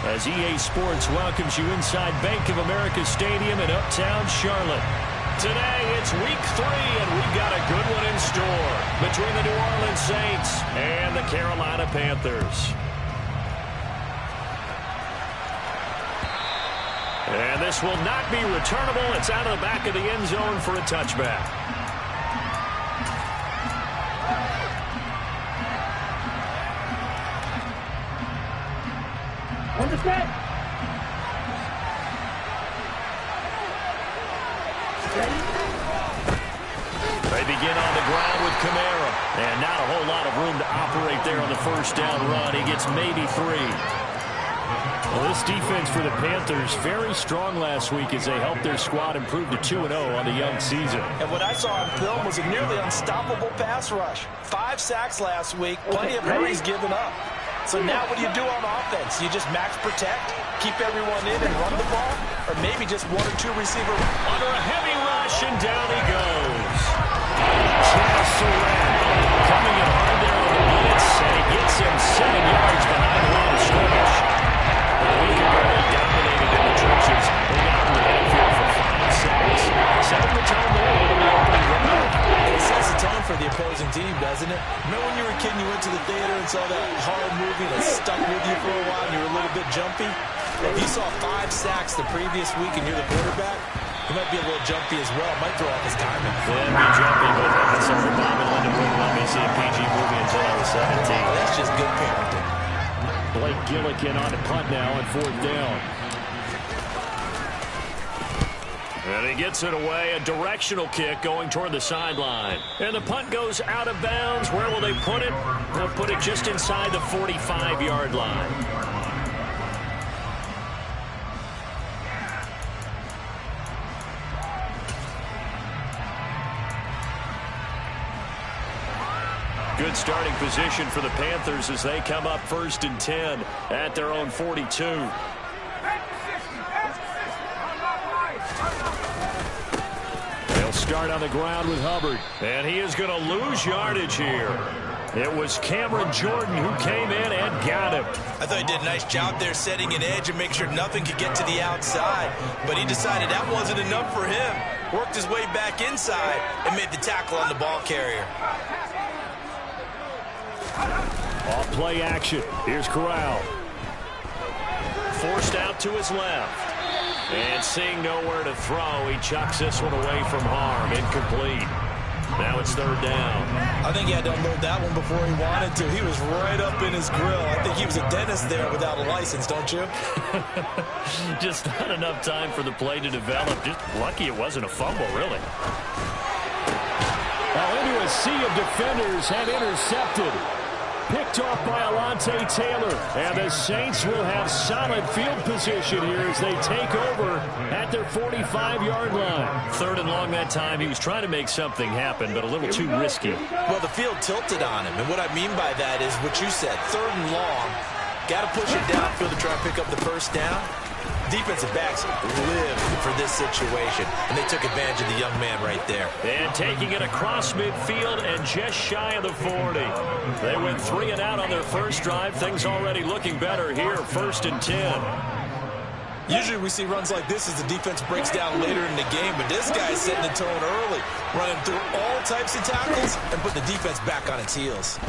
as EA Sports welcomes you inside Bank of America Stadium in Uptown Charlotte. Today, it's week 3, and we've got a good one in store between the New Orleans Saints and the Carolina Panthers. And this will not be returnable. It's out of the back of the end zone for a touchback. On the set. They begin on the ground with Kamara. And not a whole lot of room to operate there on the first down run. He gets maybe 3. Well, this defense for the Panthers very strong last week as they helped their squad improve to 2-0 on the young season. And what I saw on film was a nearly unstoppable pass rush. 5 sacks last week, plenty of hurries given up. So now what do you do on offense? You just max protect, keep everyone in and run the ball? Or maybe just 1 or 2 receiver under a heavy rush, and down he goes. Coming in hard there on the blitz, and he gets him 7 yards behind the line of scrimmage. A week ago, they dominated in the trenches. They got in the backfield for 5 sacks. Setting the tone there with the opening drive. It sets the tone for the opposing team, doesn't it? Remember when you were a kid and you went to the theater and saw that horror movie that stuck with you for a while and you were a little bit jumpy? If you saw 5 sacks the previous week and you're the quarterback, you might be a little jumpy as well. Might throw off his timing. Yeah, be jumpy, but I saw the Bob and Linda wouldn't let me see a PG movie until I was 17. Oh, that's just good parenting. Blake Gillikin on the punt now on 4th down. And he gets it away, a directional kick going toward the sideline. And the punt goes out of bounds. Where will they put it? They'll put it just inside the 45-yard line. Good starting position for the Panthers as they come up 1st and 10 at their own 42. They'll start on the ground with Hubbard, and he is going to lose yardage here. It was Cameron Jordan who came in and got him. I thought he did a nice job there setting an edge and make sure nothing could get to the outside, but he decided that wasn't enough for him. Worked his way back inside and made the tackle on the ball carrier. Off play action. Here's Corral. Forced out to his left. And seeing nowhere to throw, he chucks this one away from harm. Incomplete. Now it's 3rd down. I think he had to unload that one before he wanted to. He was right up in his grill. I think he was a dentist there without a license, don't you? Just not enough time for the play to develop. Just lucky it wasn't a fumble, really. Now into a sea of defenders and intercepted. Picked off by Alontae Taylor. And the Saints will have solid field position here as they take over at their 45-yard line. 3rd and long that time. He was trying to make something happen, but a little too risky. Well, the field tilted on him. And what I mean by that is what you said. 3rd and long. Got to push it downfield to try and pick up the 1st down. Defensive backs lived for this situation, and they took advantage of the young man right there. And taking it across midfield and just shy of the 40. They went 3 and out on their first drive. Things already looking better here, 1st and 10. Usually we see runs like this as the defense breaks down later in the game, but this guy is setting the tone early, running through all types of tackles and putting the defense back on its heels.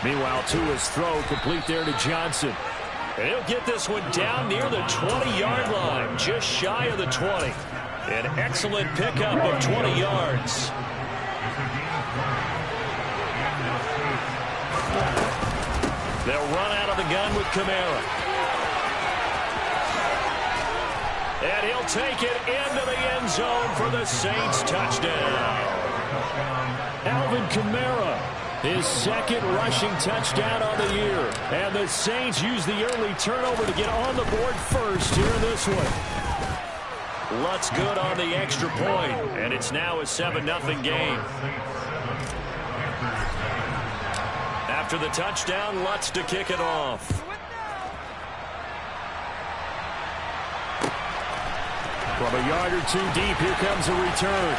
Meanwhile, Tua's throw complete there to Johnson. And he'll get this one down near the 20-yard line, just shy of the 20. An excellent pickup of 20 yards. They'll run out of the gun with Kamara. And he'll take it into the end zone for the Saints touchdown. Alvin Kamara. His 2nd rushing touchdown on the year. And the Saints use the early turnover to get on the board first here in this one. Lutz good on the extra point, and it's now a 7-0 game. After the touchdown, Lutz to kick it off. From a yard or 2 deep, here comes a return.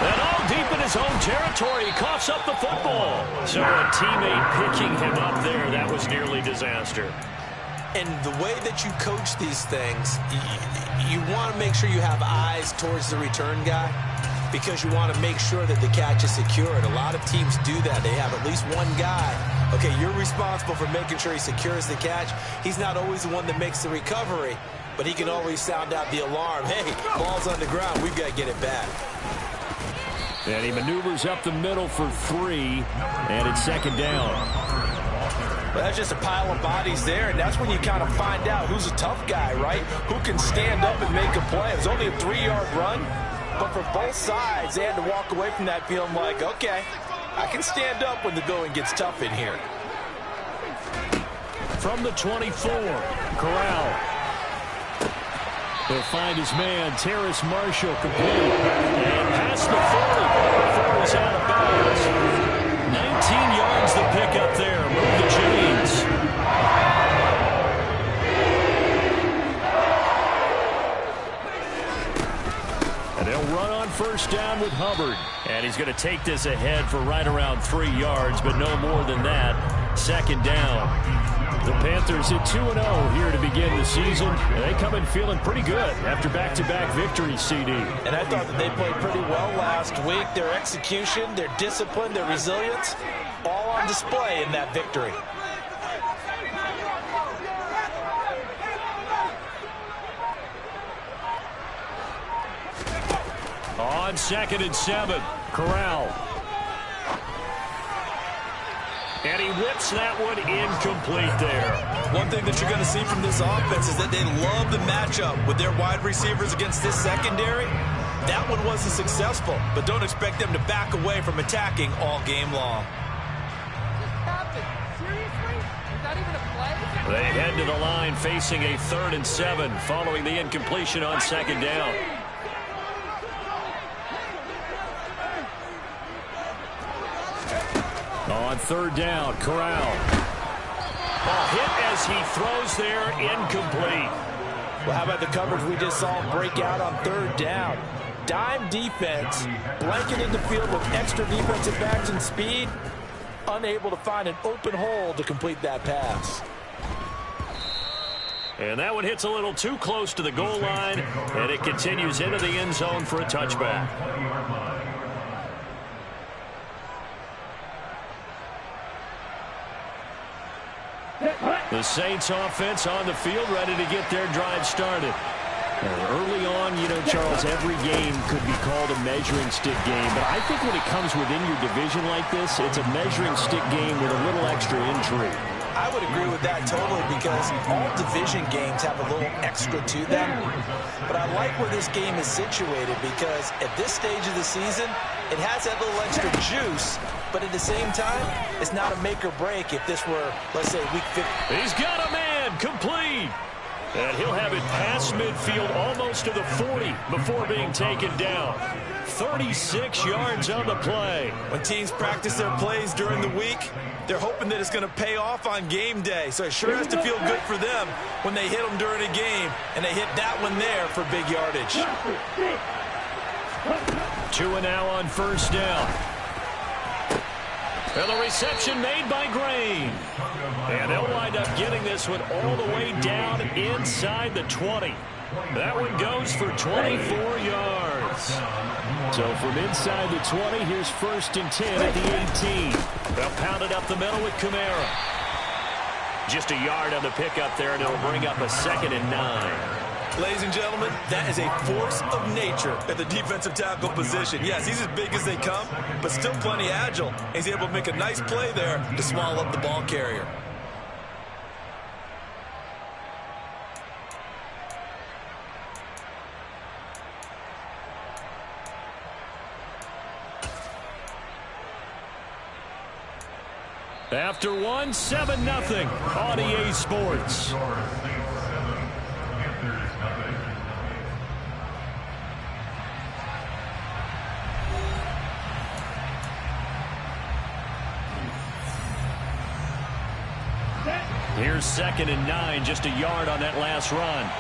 And all deep in his own territory, he coughs up the football. So a teammate picking him up there, that was nearly disaster. And the way that you coach these things, you want to make sure you have eyes towards the return guy because you want to make sure that the catch is secured. A lot of teams do that. They have at least one guy. Okay, you're responsible for making sure he secures the catch. He's not always the one that makes the recovery, but he can always sound out the alarm. Hey, ball's on the ground. We've got to get it back. And he maneuvers up the middle for 3, and it's second down. Well, that's just a pile of bodies there, and that's when you kind of find out who's a tough guy, right? Who can stand up and make a play. It was only a 3-yard run, but for both sides, they had to walk away from that feeling like, okay, I can stand up when the going gets tough in here. From the 24, Corral. He'll find his man, Terrace Marshall, complete. And past the 40 before he's out of bounds. 19 yards the pickup there. Move the chains. And they'll run on first down with Hubbard. And he's going to take this ahead for right around 3 yards, but no more than that. Second down. The Panthers at 2-0 here to begin the season. And they come in feeling pretty good after back-to-back victories, CD. And I thought that they played pretty well last week. Their execution, their discipline, their resilience, all on display in that victory. On 2nd and 7, Corral. And he whips that one incomplete there. One thing that you're going to see from this offense is that they love the matchup with their wide receivers against this secondary. That one wasn't successful, but don't expect them to back away from attacking all game long. They head to the line facing a 3rd and 7 following the incompletion on 2nd down. On 3rd down, Corral. Ball hit as he throws there, incomplete. Well, how about the coverage we just saw break out on 3rd down? Dime defense, blanketed the field with extra defensive backs and speed, unable to find an open hole to complete that pass. And that one hits a little too close to the goal line, and it continues into the end zone for a touchback. The Saints offense on the field, ready to get their drive started. Early on, you know, Charles, every game could be called a measuring stick game. But I think when it comes within your division like this, it's a measuring stick game with a little extra intrigue. I would agree with that totally because all division games have a little extra to them. But I like where this game is situated because at this stage of the season, it has that little extra juice. But at the same time, it's not a make or break if this were, let's say, week 50. He's got a man, complete. And he'll have it past midfield almost to the 40 before being taken down. 36 yards on the play. When teams practice their plays during the week, they're hoping that it's going to pay off on game day. So it sure has to feel good for them when they hit them during a game, and they hit that one there for big yardage. 2 and now on first down. And the reception made by Grain. And they'll wind up getting this one all the way down inside the 20. That one goes for 24 yards. So from inside the 20, here's 1st and 10 at the 18. They'll pound it up the middle with Kamara. Just a yard on the pickup there, and it'll bring up a 2nd and 9. Ladies and gentlemen, that is a force of nature at the defensive tackle position. Yes, he's as big as they come, but still plenty agile. He's able to make a nice play there to swallow up the ball carrier. After one, 7-0 on EA Sports. Here's 2nd and 9, just a yard on that last run.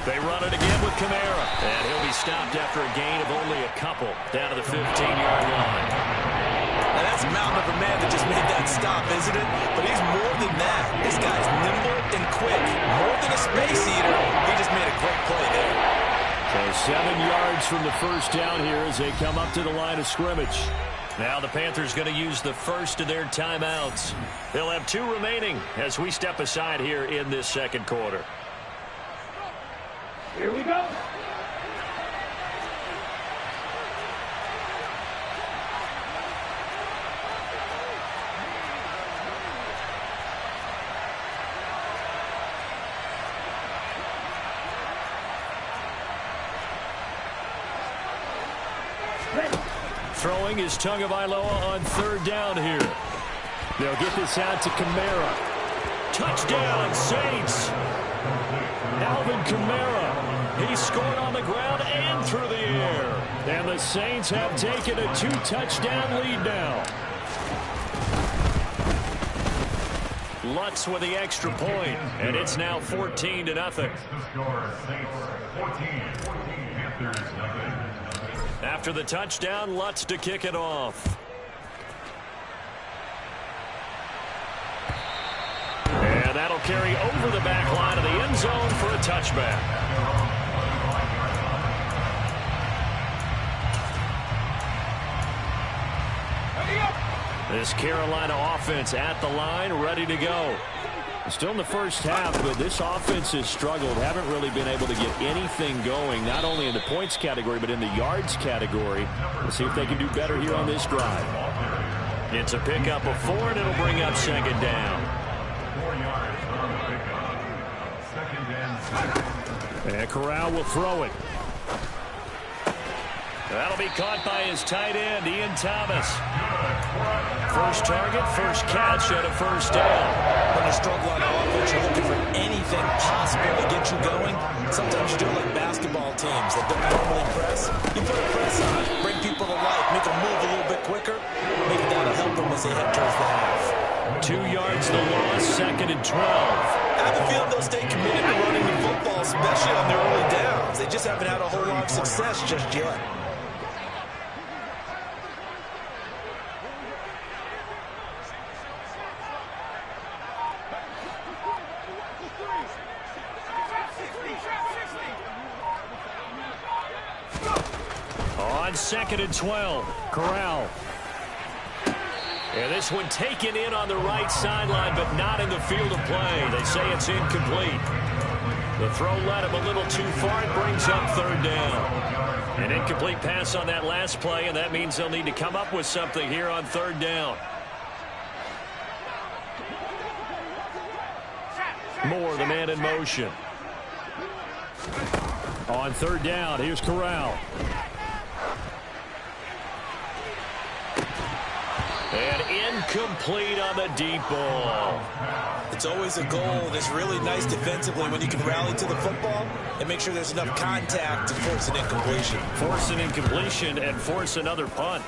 They run it again with Kamara. And he'll be stopped after a gain of only a couple down to the 15-yard line. Now that's a mountain of a man that just made that stop, isn't it? But he's more than that. This guy's nimble and quick. More than a space eater. He just made a great play there. So 7 yards from the first down here as they come up to the line of scrimmage. Now the Panthers going to use the first of their timeouts. They'll have 2 remaining as we step aside here in this second quarter. Here we go. Throwing is Tagovailoa on third down here. They'll get this out to Kamara. Touchdown, Saints. Alvin Kamara. He scored on the ground and through the air. And the Saints have taken a 2-touchdown lead now. Lutz with the extra point, and it's now 14-0. After the touchdown, Lutz to kick it off. And that'll carry over the back line of the end zone for a touchback. This Carolina offense at the line, ready to go. Still in the first half, but this offense has struggled. Haven't really been able to get anything going, not only in the points category, but in the yards category. Let's see if they can do better here on this drive. It's a pickup of 4, and it'll bring up second down. 4 yards on the pickup. Second and 7. And Corral will throw it. That'll be caught by his tight end, Ian Thomas. First target, first catch, and a first down. When you struggle on offense, you're looking for anything possible to get you going. Sometimes you do it like basketball teams that don't normally press. You put a press on, bring people to life, make them move a little bit quicker. Maybe that'll help them as they head towards the half. 2 yards the loss, second and 12. I have a feeling they'll stay committed to running the football, especially on their early downs. They just haven't had a whole lot of success just yet. On second and 12, Corral. And this one taken in on the right sideline, but not in the field of play. They say it's incomplete. The throw led him a little too far. It brings up third down. An incomplete pass on that last play, and that means they'll need to come up with something here on third down. Moore, the man in motion. On third down, here's Corral. And incomplete on the deep ball. It's always a goal, and it's really nice defensively when you can rally to the football and make sure there's enough contact to force an incompletion. Force an incompletion and force another punt.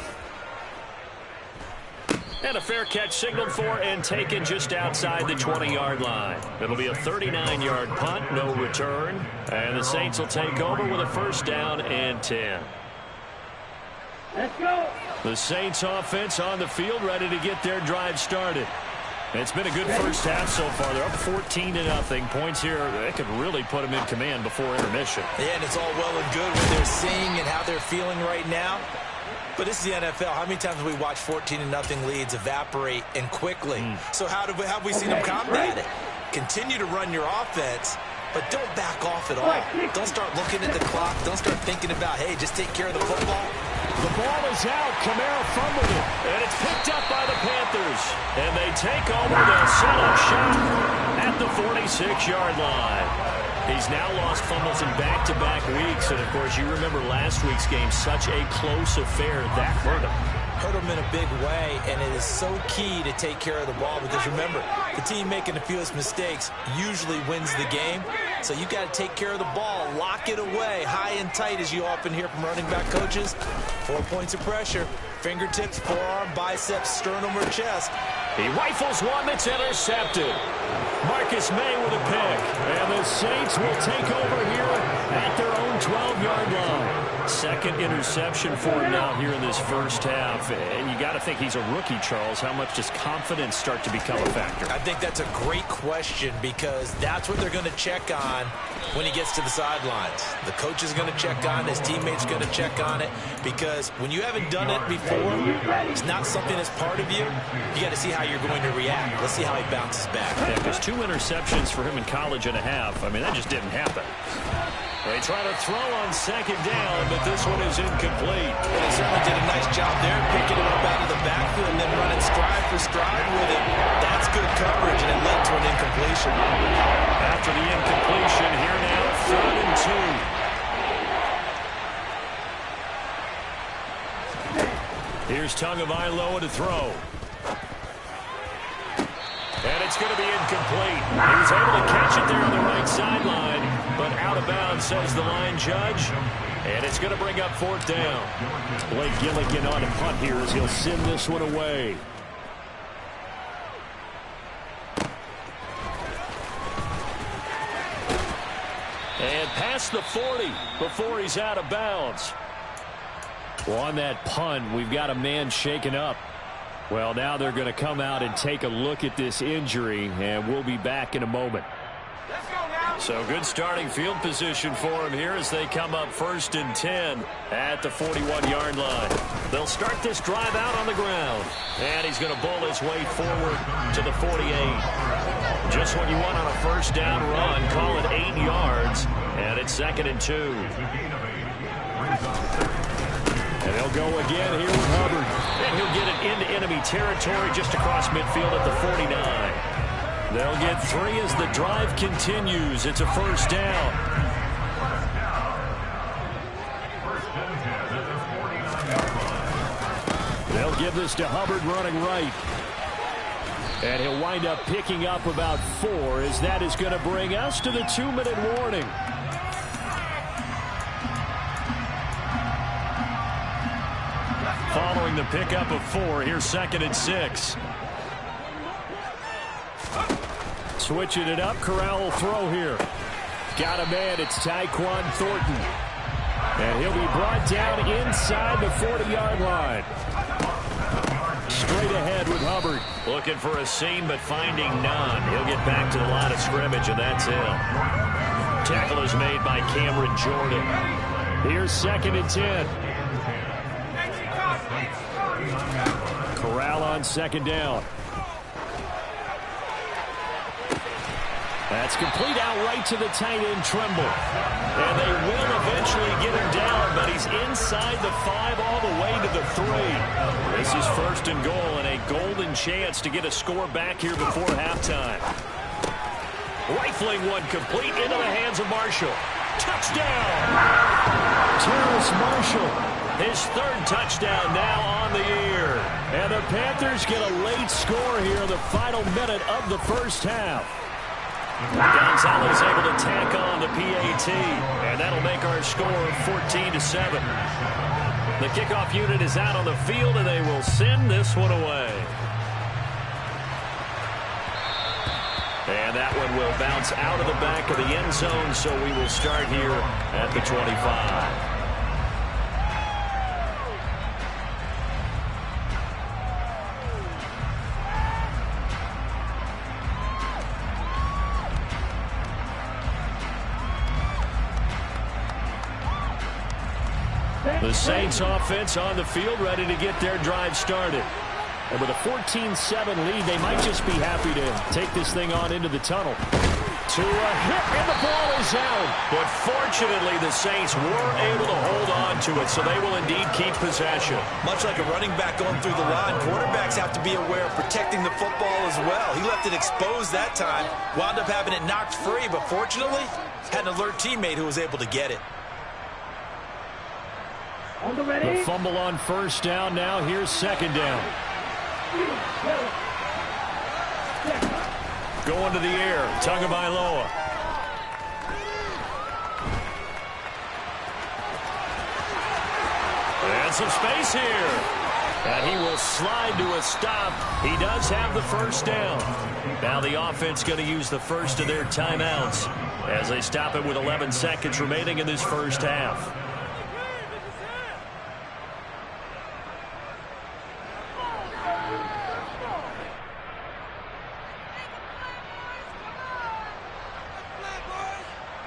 And a fair catch signaled for and taken just outside the 20-yard line. It'll be a 39-yard punt, no return. And the Saints will take over with a first down and 10. Let's go. The Saints offense on the field, ready to get their drive started. It's been a good first half so far. They're up 14-0. Points here, they could really put them in command before intermission. Yeah, and it's all well and good what they're seeing and how they're feeling right now. But this is the NFL. How many times have we watched 14-0 leads evaporate and quickly? So how have we seen them combat it? Continue to run your offense, but don't back off at all. Don't start looking at the clock. Don't start thinking about, hey, just take care of the football. The ball is out. Kamara fumbled it. And it's picked up by the Panthers. And they take over the set-up shot at the 46-yard line. He's now lost fumbles in back-to-back weeks. And, of course, you remember last week's game, such a close affair. That hurt him. Hurt him in a big way, and it is so key to take care of the ball because, remember, the team making the fewest mistakes usually wins the game. So you got to take care of the ball, lock it away, high and tight, as you often hear from running back coaches. 4 points of pressure, fingertips, forearm, biceps, sternum, or chest. He rifles one that's intercepted. Marcus May with a pick. And the Saints will take over here at their own 12-yard line. Second interception for him now here in this first half. And you got to think he's a rookie, Charles. How much does confidence start to become a factor? I think that's a great question because that's what they're going to check on when he gets to the sidelines. The coach is going to check on it. His teammates going to check on it because when you haven't done it before, it's not something that's part of you. You got to see how you're going to react. Let's see how he bounces back. Yeah, because 2 interceptions for him in college and a half. I mean, that just didn't happen. They try to throw on second down, but this one is incomplete. Well, they certainly did a nice job there, picking him up out of the backfield and then running stride for stride with it. That's good coverage, and it led to an incompletion. After the incompletion, here now, 3rd and 2. Here's Tagovailoa to throw. And it's going to be incomplete. He was able to catch it there on the right sideline, but out of bounds, says the line judge. And it's going to bring up 4th down. Blake Gilligan on a punt here as he'll send this one away. And past the 40 before he's out of bounds. Well, on that punt, we've got a man shaken up. Well, now they're going to come out and take a look at this injury, and we'll be back in a moment. So good starting field position for him here as they come up 1st and 10 at the 41-yard line. They'll start this drive out on the ground, and he's going to bowl his way forward to the 48. Just what you want on a first down run, call it 8 yards, and it's 2nd and 2. And they'll go again here with Hubbard. And he'll get it into enemy territory just across midfield at the 49. They'll get 3 as the drive continues. It's a first down. They'll give this to Hubbard running right. And he'll wind up picking up about 4 as that is going to bring us to the 2-minute warning. Following the pickup of 4, here's 2nd and 6. Switching it up, Corral will throw here. Got a man, it's Tyquan Thornton. And he'll be brought down inside the 40-yard line. Straight ahead with Hubbard. Looking for a seam, but finding none. He'll get back to the line of scrimmage, and that's it. Tackle is made by Cameron Jordan. Here's 2nd and 10. Corral on 2nd down. That's complete out right to the tight end, Trimble. And they will eventually get him down, but he's inside the 5 all the way to the 3. This is 1st and goal and a golden chance to get a score back here before halftime. Rifling one complete into the hands of Marshall. Touchdown! Terrace Marshall, his 3rd touchdown now on the year. And the Panthers get a late score here in the final minute of the first half. Gonzalez able to tack on the PAT, and that'll make our score 14-7. The kickoff unit is out on the field, and they will send this one away. And that one will bounce out of the back of the end zone, so we will start here at the 25. The Saints offense on the field, ready to get their drive started. And with a 14-7 lead, they might just be happy to take this thing on into the tunnel. To a hit, and the ball is out. But fortunately, the Saints were able to hold on to it, so they will indeed keep possession. Much like a running back going through the line, quarterbacks have to be aware of protecting the football as well. He left it exposed that time, wound up having it knocked free, but fortunately, had an alert teammate who was able to get it. The fumble on 1st down. Now here's 2nd down. Going to the air. Tagovailoa. And some space here. And he will slide to a stop. He does have the first down. Now the offense going to use the first of their timeouts as they stop it with 11 seconds remaining in this first half.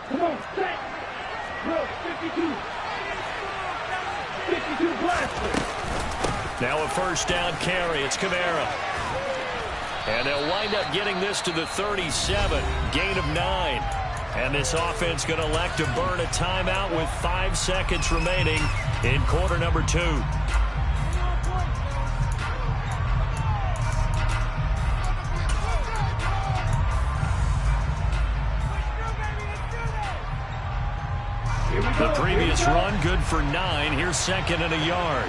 Come on, set. Go, 52. 52 blasters. Now a first down carry. It's Kamara. And they'll wind up getting this to the 37. Gain of 9. And this offense going to elect to burn a timeout with 5 seconds remaining in quarter number 2. The previous run good for 9. Here's second and a yard.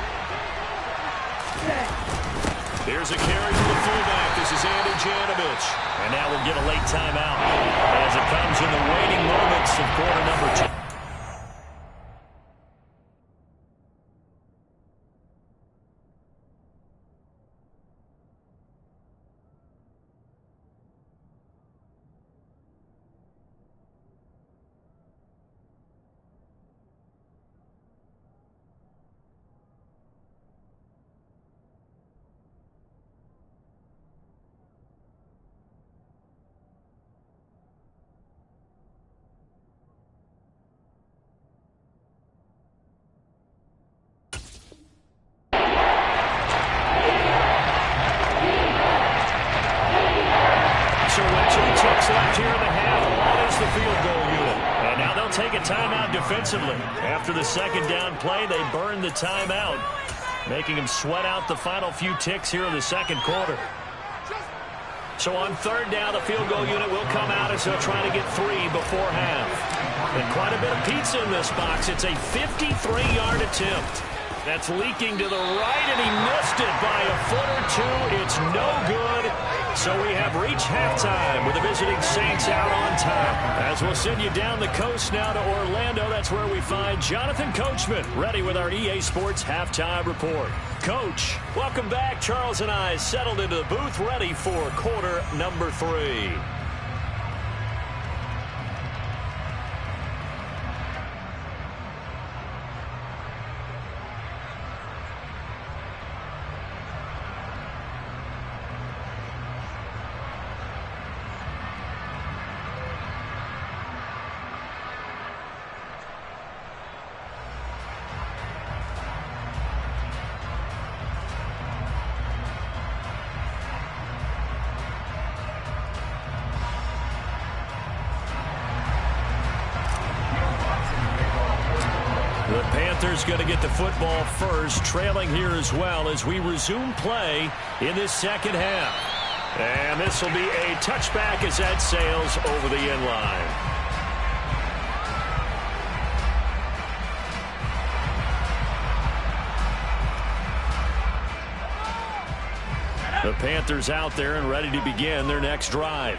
Here's a carry from the fullback. This is Andy Janovich. And now we'll get a late timeout as it comes in the waning moments of quarter number 2. Left here in the half. That is the field goal unit. And now they'll take a timeout defensively. After the second down play, they burn the timeout, making them sweat out the final few ticks here in the second quarter. So on third down, the field goal unit will come out as they'll try to get 3 before half. And quite a bit of pizza in this box. It's a 53-yard attempt. That's leaking to the right, and he missed it by a foot or 2. It's no good. So we have reached halftime with the visiting Saints out on top. As we'll send you down the coast now to Orlando, that's where we find Jonathan Coachman ready with our EA Sports Halftime Report. Coach, welcome back. Charles and I settled into the booth ready for quarter number 3. The Panthers going to get the football first, trailing here as well as we resume play in this second half. And this will be a touchback as that sails over the end line. The Panthers out there and ready to begin their next drive.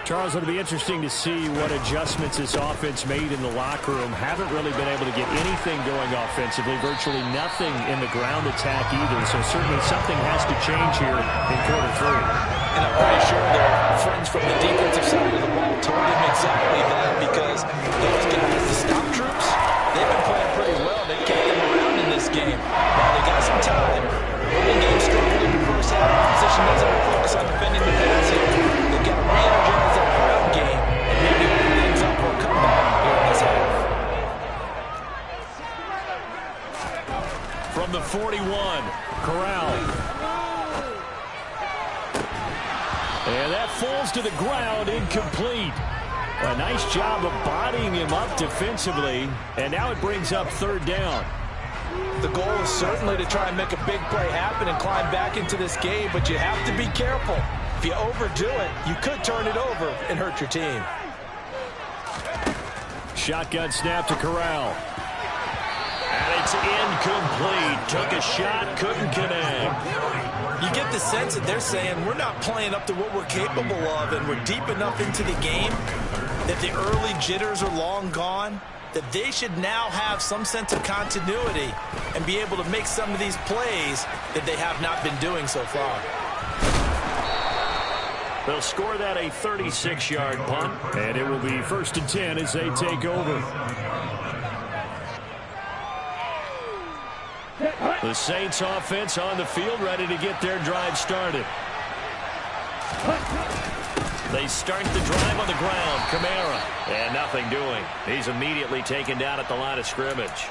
Charles, it'll be interesting to see what adjustments this offense made in the locker room. Haven't really been able to get anything going offensively, virtually nothing in the ground attack either. So certainly something has to change here in quarter 3. And I'm pretty sure their friends from the defensive side of the ball told him exactly that, because those guys, the stop troops, they've been playing pretty well. They can't get around in this game. Now they got some time. The game struggled in the first half. Position doesn't focus on defending the pass here. They've got to re-energize that ground game and maybe open things up for a comeback here in this half. From the 41, Corral. And that falls to the ground, incomplete. A nice job of bodying him up defensively. And now it brings up third down. The goal is certainly to try and make a big play happen and climb back into this game, but you have to be careful. If you overdo it, you could turn it over and hurt your team. Shotgun snap to Corral. And it's incomplete. Took a shot, couldn't connect. You get the sense that they're saying we're not playing up to what we're capable of, and we're deep enough into the game that the early jitters are long gone. that they should now have some sense of continuity and be able to make some of these plays that they have not been doing so far. They'll score that a 36-yard punt, and it will be 1st and 10 as they take over. The Saints offense on the field, ready to get their drive started. They start the drive on the ground. Kamara. And nothing doing. He's immediately taken down at the line of scrimmage.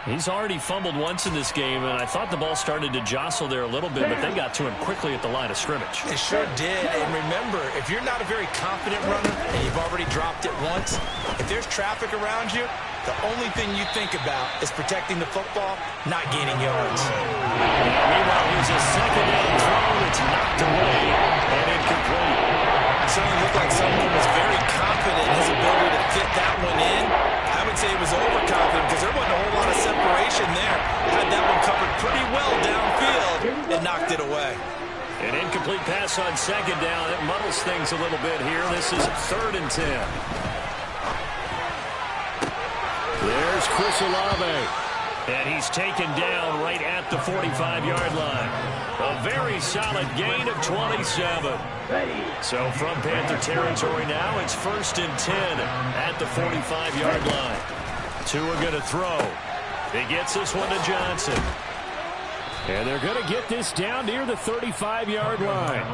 He's already fumbled once in this game, and I thought the ball started to jostle there a little bit, but they got to him quickly at the line of scrimmage. It sure did. And remember, if you're not a very confident runner and you've already dropped it once, if there's traffic around you, the only thing you think about is protecting the football, not gaining yards. Meanwhile, here's a second down throw that's knocked away and incomplete. It certainly looked like someone was very confident in his ability to fit that one in. I would say it was overconfident because there wasn't a whole lot of separation there. Had that one covered pretty well downfield and knocked it away. An incomplete pass on second down. It muddles things a little bit here. This is 3rd and 10. There's Chris Olave. And he's taken down right at the 45-yard line. A very solid gain of 27. So from Panther territory now, it's 1st and 10 at the 45-yard line. Tua going to throw. He gets this one to Johnson. And they're going to get this down near the 35-yard line.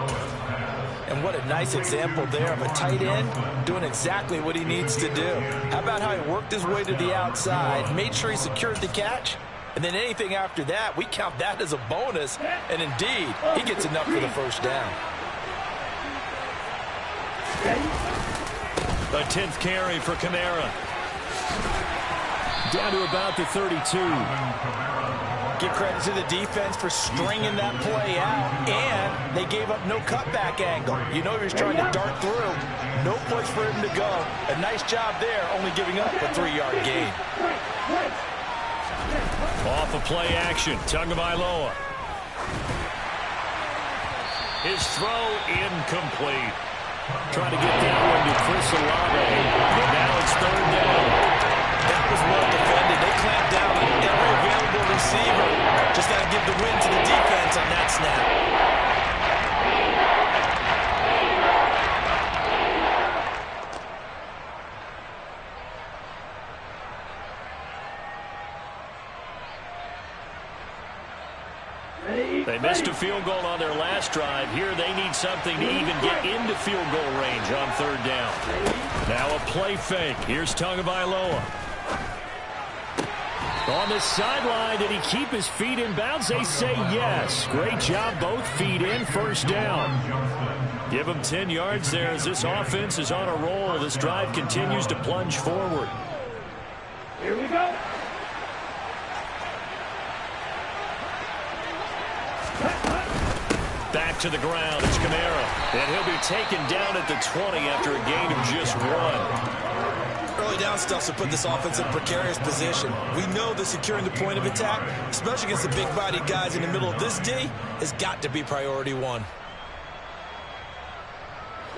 And what a nice example there of a tight end doing exactly what he needs to do. How about how he worked his way to the outside, made sure he secured the catch, and then anything after that, we count that as a bonus. And indeed, he gets enough for the first down. A 10th carry for Kamara. Down to about the 32. Give credit to the defense for stringing that play out, and they gave up no cutback angle. You know he was trying to dart through. No place for him to go. A nice job there, only giving up a 3-yard gain. Off of play action, Tagovailoa. His throw incomplete. Trying to get that one to Chris Olave, and now it's 3rd down. That was well defended. They clamped down on every available receiver. Just got to give the win to the defense on that snap. They missed a field goal on their last drive. Here they need something to even get into field goal range on 3rd down. Now a play fake. Here's Tagovailoa. On the sideline, did he keep his feet in bounds? They say yes. Great job, both feet in, 1st down. Give him 10 yards there as this offense is on a roll. This drive continues to plunge forward. Here we go. Back to the ground, it's Kamara. And he'll be taken down at the 20 after a gain of just 1. Early down stuff to put this offense in a precarious position. We know that securing the point of attack, especially against the big-bodied guys in the middle of this D, has got to be priority 1.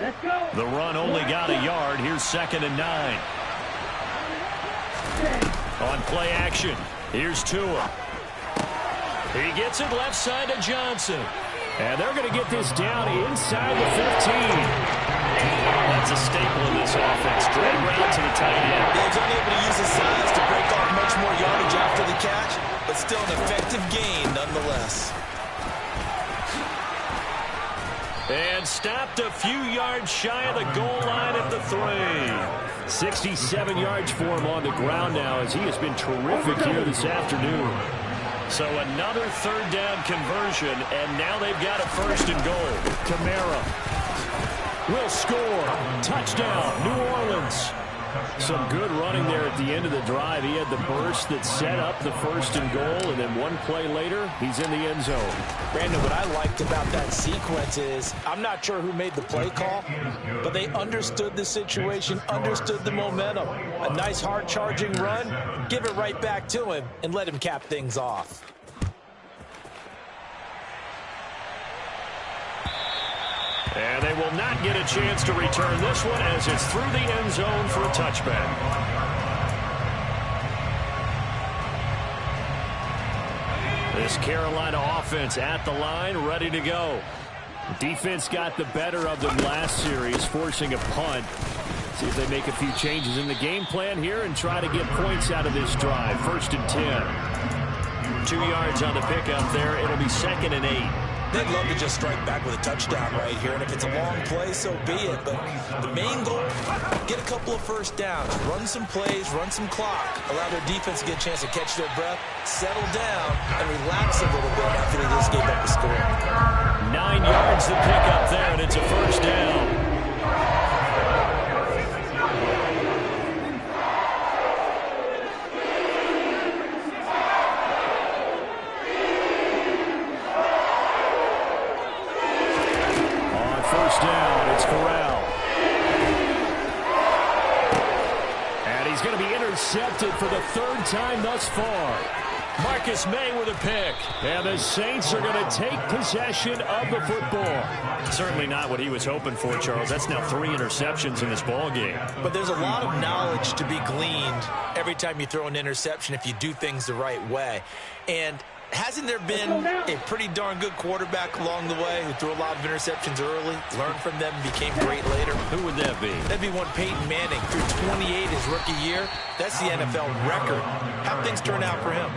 Let's go. The run only got a yard. Here's 2nd and 9. On play action, here's Tua. He gets it left side to Johnson. And they're going to get this down inside the 15. That's a staple of this offense. Straight route to the tight end. Yeah, he's unable to use his size to break off much more yardage after the catch, but still an effective gain nonetheless. And stopped a few yards shy of the goal line at the 3. 67 yards for him on the ground now as he has been terrific here this afternoon. So another 3rd down conversion, and now they've got a 1st and goal. Kamara will score. Touchdown, New Orleans. Some good running there at the end of the drive. He had the burst that set up the 1st and goal, and then one play later, he's in the end zone. Brandon, what I liked about that sequence is, I'm not sure who made the play call, but they understood the situation, understood the momentum. A nice hard-charging run, give it right back to him, and let him cap things off. And they will not get a chance to return this one as it's through the end zone for a touchback. This Carolina offense at the line, ready to go. Defense got the better of them last series, forcing a punt. See if they make a few changes in the game plan here and try to get points out of this drive. 1st and 10. 2 yards on the pickup there. It'll be 2nd and 8. They'd love to just strike back with a touchdown right here, and if it's a long play, so be it. But the main goal, get a couple of first downs, run some plays, run some clock, allow their defense to get a chance to catch their breath, settle down, and relax a little bit after they just gave up the score. 9 yards to pick up there, and it's a 1st down. Intercepted for the 3rd time thus far. Marcus May with a pick. And the Saints are going to take possession of the football. Certainly not what he was hoping for, Charles. That's now 3 interceptions in this ball game. But there's a lot of knowledge to be gleaned every time you throw an interception if you do things the right way. And hasn't there been a pretty darn good quarterback along the way who threw a lot of interceptions early, learned from them, and became great later? Who would that be? That'd be one Peyton Manning. Threw 28 his rookie year. That's the NFL record. How'd things turn out for him?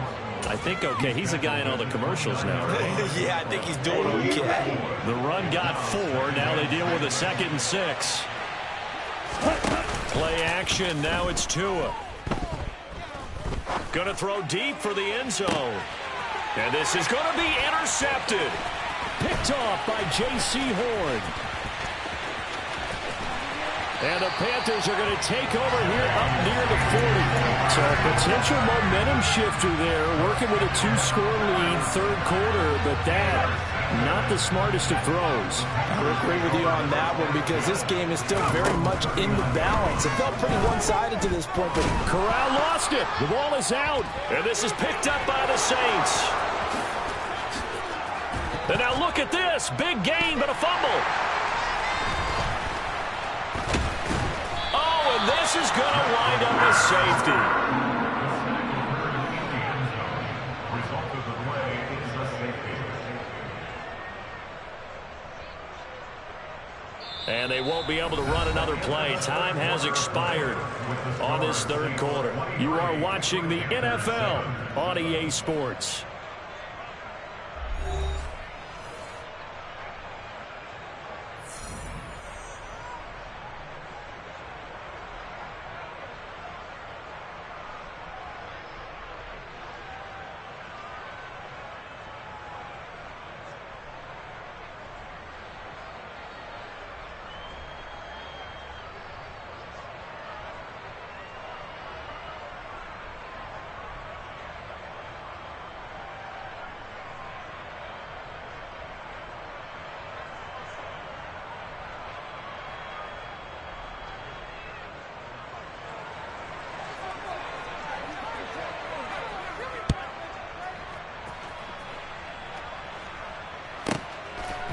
I think okay. He's a guy in all the commercials now, right? Yeah, I think he's doing okay. The run got 4. Now they deal with a 2nd and 6. Play action. Now it's Tua. Going to throw deep for the end zone. And this is going to be intercepted. Picked off by J.C. Horn. And the Panthers are going to take over here up near the 40. So a potential momentum shifter there, working with a 2-score lead, 3rd quarter, but that, not the smartest of throws. I would agree with you on that one because this game is still very much in the balance. It felt pretty one-sided to this point, but Corral lost it. The ball is out, and this is picked up by the Saints. And now look at this. Big gain, but a fumble. Oh, and this is going to wind up as safety. And they won't be able to run another play. Time has expired on this 3rd quarter. You are watching the NFL on EA Sports.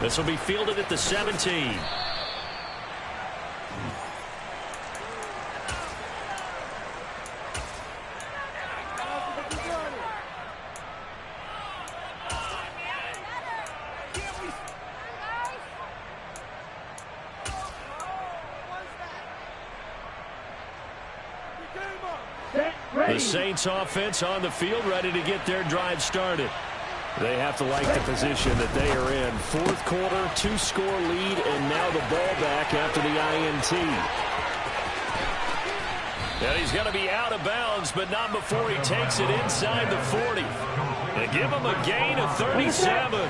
This will be fielded at the 17. The Saints offense on the field, ready to get their drive started. They have to like the position that they are in. 4th quarter, 2-score lead, and now the ball back after the INT. And he's going to be out of bounds, but not before he takes it inside the 40. They give him a gain of 37.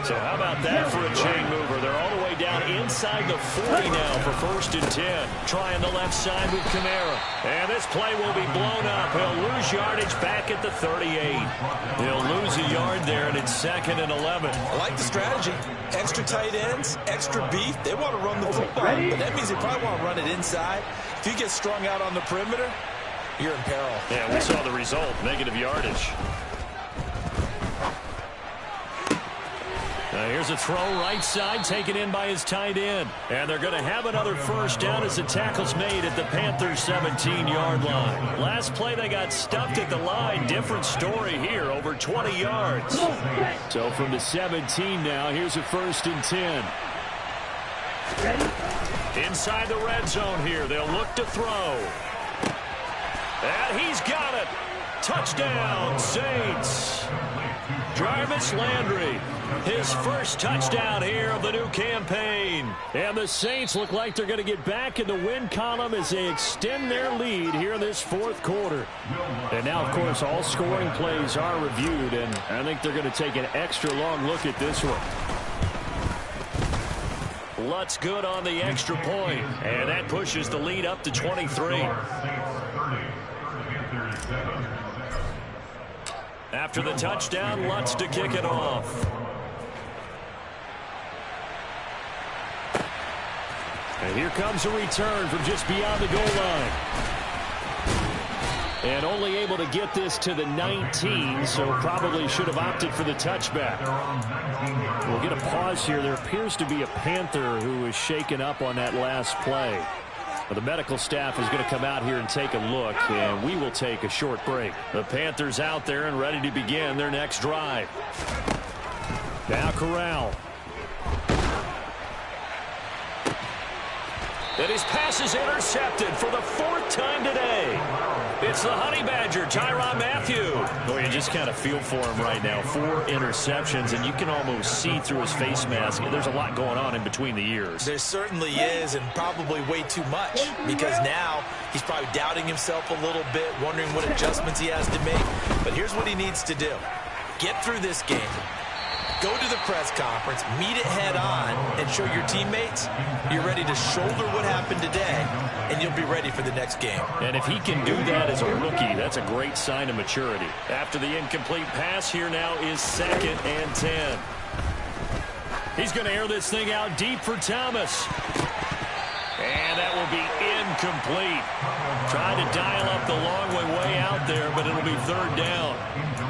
So how about that for a chain mover? They're all the way down inside the 40 now for 1st and 10. Trying the left side with Kamara. And this play will be blown up. He'll lose yardage back at the 38. He'll lose a yard there, and it's 2nd and 11. I like the strategy. Extra tight ends, extra beef. They want to run the football, but that means they probably want to run it inside. If you get strung out on the perimeter, you're in peril. Yeah, we saw the result, negative yardage. Here's a throw right side taken in by his tight end. And they're going to have another first down as the tackle's made at the Panthers' 17-yard line. Last play they got stuffed at the line. Different story here, over 20 yards. So from the 17 now, here's a 1st and 10. Inside the red zone here, they'll look to throw. And he's got it. Touchdown, Saints. Jarvis Landry, his first touchdown here of the new campaign. And the Saints look like they're going to get back in the win column as they extend their lead here in this 4th quarter. And now, of course, all scoring plays are reviewed, and I think they're going to take an extra long look at this one. Lutz good on the extra point, and that pushes the lead up to 23. After the touchdown, Lutz to kick it off. And here comes a return from just beyond the goal line. And only able to get this to the 19, so probably should have opted for the touchback. We'll get a pause here. There appears to be a Panther who was shaken up on that last play. The medical staff is going to come out here and take a look, and we will take a short break. The Panthers out there and ready to begin their next drive. Now Corral. And his pass is intercepted for the 4th time today. It's the Honey Badger, Tyrann Mathieu. Boy, you just kind of feel for him right now. 4 interceptions, and you can almost see through his face mask. There's a lot going on in between the ears. There certainly is, and probably way too much, because now he's probably doubting himself a little bit, wondering what adjustments he has to make. But here's what he needs to do. Get through this game. Go to the press conference, meet it head on, and show your teammates you're ready to shoulder what happened today, and you'll be ready for the next game. And if he can do that as a rookie, that's a great sign of maturity. After the incomplete pass, here now is 2nd and 10. He's going to air this thing out deep for Thomas. And that will be incomplete. Trying to dial up the long way out there, but it'll be 3rd down.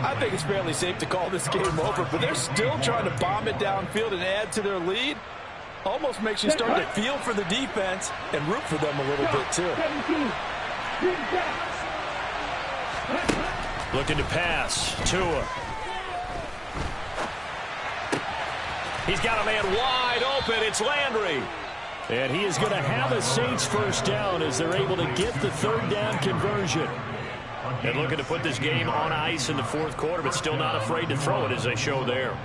I think it's fairly safe to call this game over, but they're still trying to bomb it downfield and add to their lead. Almost makes you start to feel for the defense and root for them a little bit, too. Looking to pass. Tua. He's got a man wide open. It's Landry. And he is going to have a Saints first down as they're able to get the 3rd down conversion. And looking to put this game on ice in the 4th quarter, but still not afraid to throw it as they show there.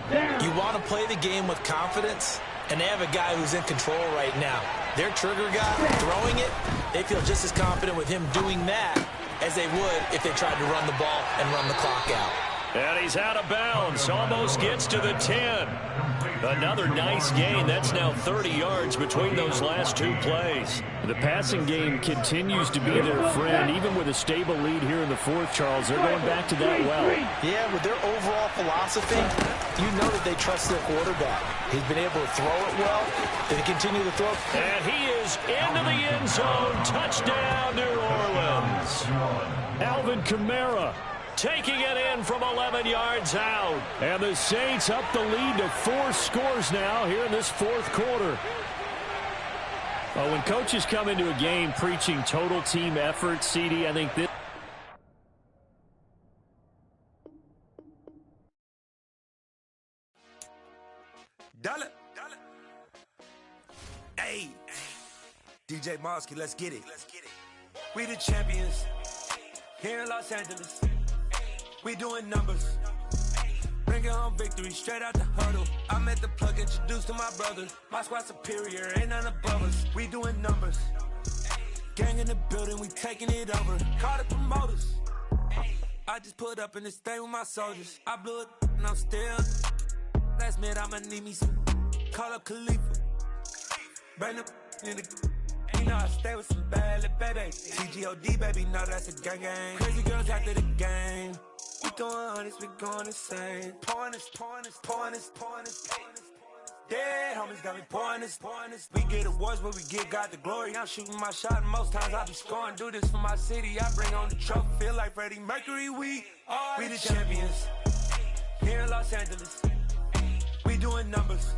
You want to play the game with confidence, and they have a guy who's in control right now. Their trigger guy throwing it, they feel just as confident with him doing that as they would if they tried to run the ball and run the clock out. And he's out of bounds. Almost gets to the 10. Another nice gain. That's now 30 yards between those last 2 plays. The passing game continues to be their friend. Even with a stable lead here in the 4th, Charles, they're going back to that well. Yeah, with their overall philosophy, you know that they trust their quarterback. He's been able to throw it well. They continue to throw. And he is into the end zone. Touchdown, New Orleans. Alvin Kamara taking it in from 11 yards out. And the Saints up the lead to 4 scores now here in this 4th quarter. Well, when coaches come into a game preaching total team effort, CD, I think this... Dollar. Hey, DJ Mosky, let's get it. We the champions here in Los Angeles. We doing numbers. Bringing home victory straight out the huddle. I'm at the plug, introduced to my brothers. My squad superior, ain't none above us. We doing numbers. Gang in the building, we taking it over. Call the promoters. I just put up in this thing with my soldiers. I blew it and I'm still. Last minute I'ma need me some. Call up Khalifa. Bring them in the. You know I stay with some bad little baby. CGOD baby, no that's a gang gang. Crazy girls after the game. We going honest, we going insane. Pouring this. Dead homies got me pouring this. We get awards, but we give God the glory. I'm shooting my shot, and most times I be scoring. Do this for my city, I bring on the trophy. Feel like Freddie Mercury, we the champions here in Los Angeles. We doing numbers.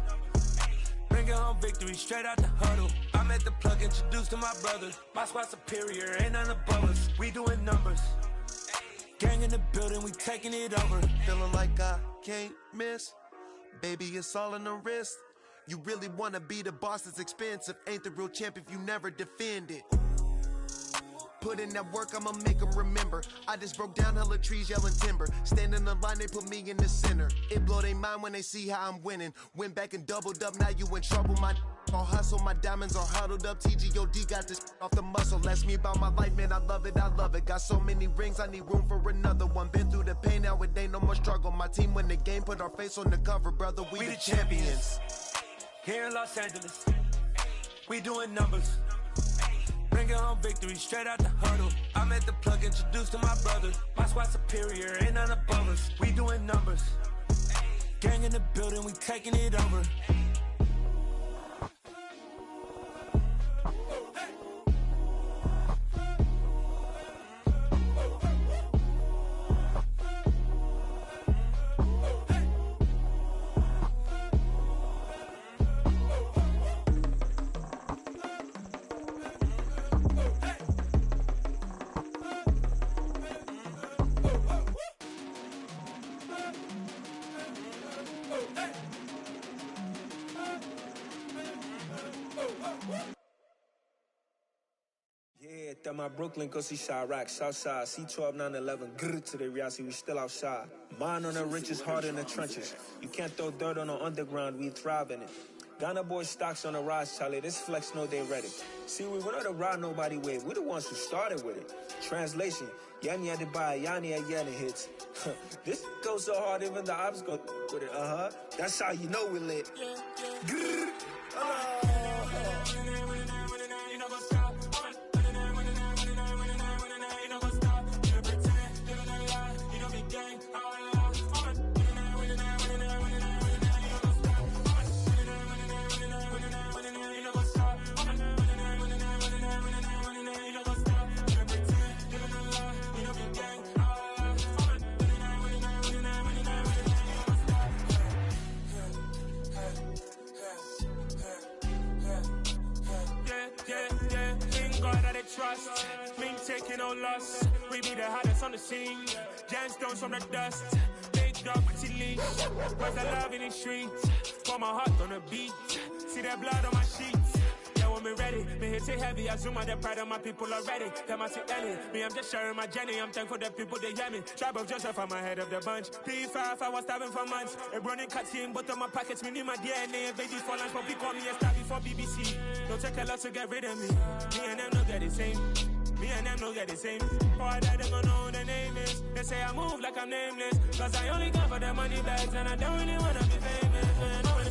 Bringing home victory straight out the huddle. I'm at the plug, introduced to my brother. My squad superior, ain't none above us. We doing numbers. Gang in the building, we taking it over. Feeling like I can't miss. Baby, it's all in the wrist. You really wanna be the boss, it's expensive. Ain't the real champ if you never defend it. Put in that work, I'ma make them remember. I just broke down hella trees, yelling timber. Stand in the line, they put me in the center. It blow their mind when they see how I'm winning. Went back and doubled up, now you in trouble. My all hustle, my diamonds are huddled up. TGOD got this off the muscle. Ask me about my life, man, I love it, I love it. Got so many rings, I need room for another one. Been through the pain, now it ain't no more struggle. My team win the game, put our face on the cover, brother. We the champions. Here in Los Angeles, we doing numbers. Bringing home victory straight out the huddle. I'm at the plug, introduced to my brother. My squad superior, ain't none above us. We doing numbers. Gang in the building, we taking it over. Yeah, that my Brooklyn, go see Chirac, Southside, C12, 911, grr to the reality, we still outside. Mine on the riches, hard in the trenches. You can't throw dirt on the underground, we thrive in it. Ghana boys stocks on the rise, Charlie, this flex know they ready. See, we're not a ride nobody wave, we're the ones who started with it. Translation, Yanni had to buy, Yanni had Yanni hits. This goes so hard, even the ops go with it, That's how you know we lit. Grr, trust, me taking no loss. We be the hottest on the scene. Gemstones from the dust. Big dog, pretty leash. Where's the love in the streets? Pour my heart on the beat. See that blood on my sheets. Yeah, when me ready, me hit it heavy. I zoom out the pride of my people already. Them I see Ellie. Me, I'm just sharing my journey. I'm thankful the people they hear me. Tribe of Joseph, I'm ahead of the bunch. P5, I was starving for months. A running cut in both of my pockets. Me need my DNA and baby for lunch. But people call me a star before BBC. Don't take a lot to get rid of me. Me and them don't get the same. Me and them don't get the same. Boy, that them gonna know who the name is. They say I move like I'm nameless. Cause I only care for the money bags and I don't really wanna be famous.